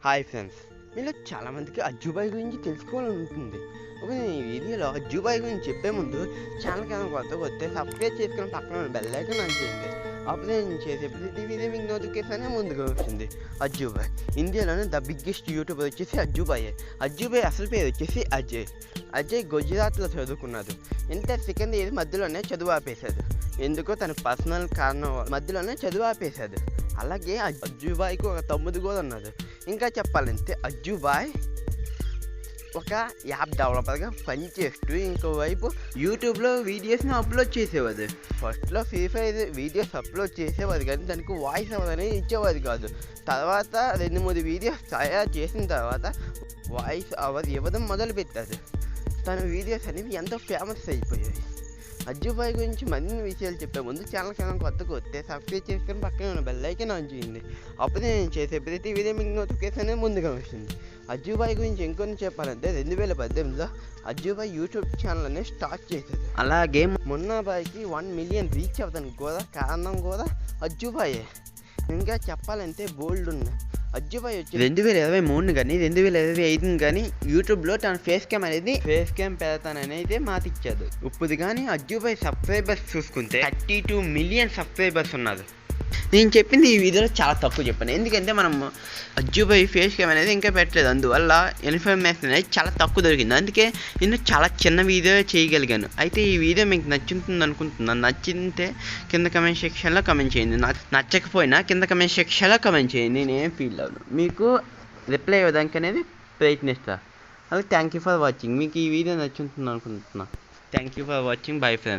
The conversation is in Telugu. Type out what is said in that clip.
హాయ్ ఫ్రెండ్స్, మీలో చాలామందికి అజ్జు బాయ్ గురించి తెలుసుకోవాలని ఉంటుంది. ఓకే, నేను ఈ వీడియోలో అజ్జు బాయ్ గురించి చెప్పే ముందు ఛానల్కి ఏమైనా కొత్తగా వస్తే సబ్స్క్రైబ్ చేసుకుని పక్కన ఉన్న బెల్ ఐకాన్ ఆన్ చేయండి. అప్పుడు నేను చేసే ప్రతి వీడియో మీకు నోటిఫికేషన్ ముందుగా వస్తుంది. అజ్జు బాయ్ ఇండియాలోనే ద బిగ్గెస్ట్ యూట్యూబర్ వచ్చేసి అజ్జు బాయ్. అజ్జు బాయ్ అసలు పేరు వచ్చేసి అజయ్. అజయ్ గుజరాత్లో చదువుకున్నాడు. ఇంటర్ సెకండ్ ఇయర్ మధ్యలోనే చదువు ఆపేశాడు. ఎందుకో తన పర్సనల్ కారణం మధ్యలోనే చదువు ఆపేశాడు. అలాగే అజ్జు బాయ్కి ఒక తమ్ముడు కూడా ఉన్నాడు. ఇంకా చెప్పాలంటే అజ్జు బాయ్ ఒక యాప్ డెవలపర్గా పనిచేస్తూ ఇంకోవైపు యూట్యూబ్లో వీడియోస్ని అప్లోడ్ చేసేవాడు. ఫస్ట్లో ఫ్రీ ఫైర్ వీడియోస్ అప్లోడ్ చేసేవాడు కానీ దానికి వాయిస్ ఓవర్ అనేది ఇచ్చేవాడు కాదు. తర్వాత 2-3 వీడియోస్ తయారు చేసిన తర్వాత వాయిస్ ఓవర్ ఇవ్వడం మొదలుపెట్టాడు. తన వీడియోస్ అనేవి ఎంతో ఫేమస్ అయిపోయాయి. అజ్జు బాయ్ గురించి మరిన్ని విషయాలు చెప్పే ముందు ఛానల్ కొత్తగా వస్తే సబ్స్క్రైబ్ చేసుకొని పక్కనే ఉన్న బెల్ ఐకాన్ ఆన్ చేయండి. అప్పుడే నేను చేసే ప్రతి వీడియో మీకు నోటిఫికేషన్ అనేది ముందుగా వస్తుంది. అజ్జు బాయ్ గురించి ఇంకొన్ని చెప్పాలంటే 2018లో అజ్జు బాయ్ యూట్యూబ్ ఛానల్ అనేది స్టార్ట్ చేశాడు. అలాగే మొన్న బాయ్కి 1 మిలియన్ రీచ్ అవ్వడానికి కూడా కారణం కూడా అజ్జు బాయే. ఇంకా చెప్పాలంటే బోల్డ్ ఉన్నాయి. అజ్జు బాయ్ వచ్చి 2023 కానీ 2025 కానీ యూట్యూబ్లో తన ఫేస్ క్యామ్ పెడతానని అయితే మాట ఇచ్చాడు. ఇప్పుడు కానీ అజ్జు బాయ్ సబ్స్క్రైబర్స్ చూసుకుంటే 32 మిలియన్ సబ్స్క్రైబర్స్ ఉన్నారు. నేను చెప్పింది ఈ వీడియోలో చాలా తక్కువ చెప్పాను, ఎందుకంటే మనం అజ్జు బాయ్ ఫేస్ క్యామ్ అనేది ఇంకా పెట్టలేదు. అందువల్ల ఇన్ఫర్మేషన్ అనేది చాలా తక్కువ దొరికింది. అందుకే నేను చాలా చిన్న వీడియో చేయగలిగాను. అయితే ఈ వీడియో మీకు నచ్చుతుంది అనుకుంటున్నాను. నచ్చితే కింద కమెంట్ సెక్షన్లో కమెంట్ చేయండి. నచ్చకపోయినా కింద కమెంట్ సెక్షన్లో కమెంట్ చేయండి. నేనేం ఫీల్ అవ్వను, మీకు రిప్లై ఇవ్వడానికి అనేది ప్రయత్నిస్తాను. అది థ్యాంక్ యూ ఫర్ వాచింగ్. మీకు ఈ వీడియో నచ్చుతుంది అనుకుంటున్నాను. Thank you for watching. Bye friends.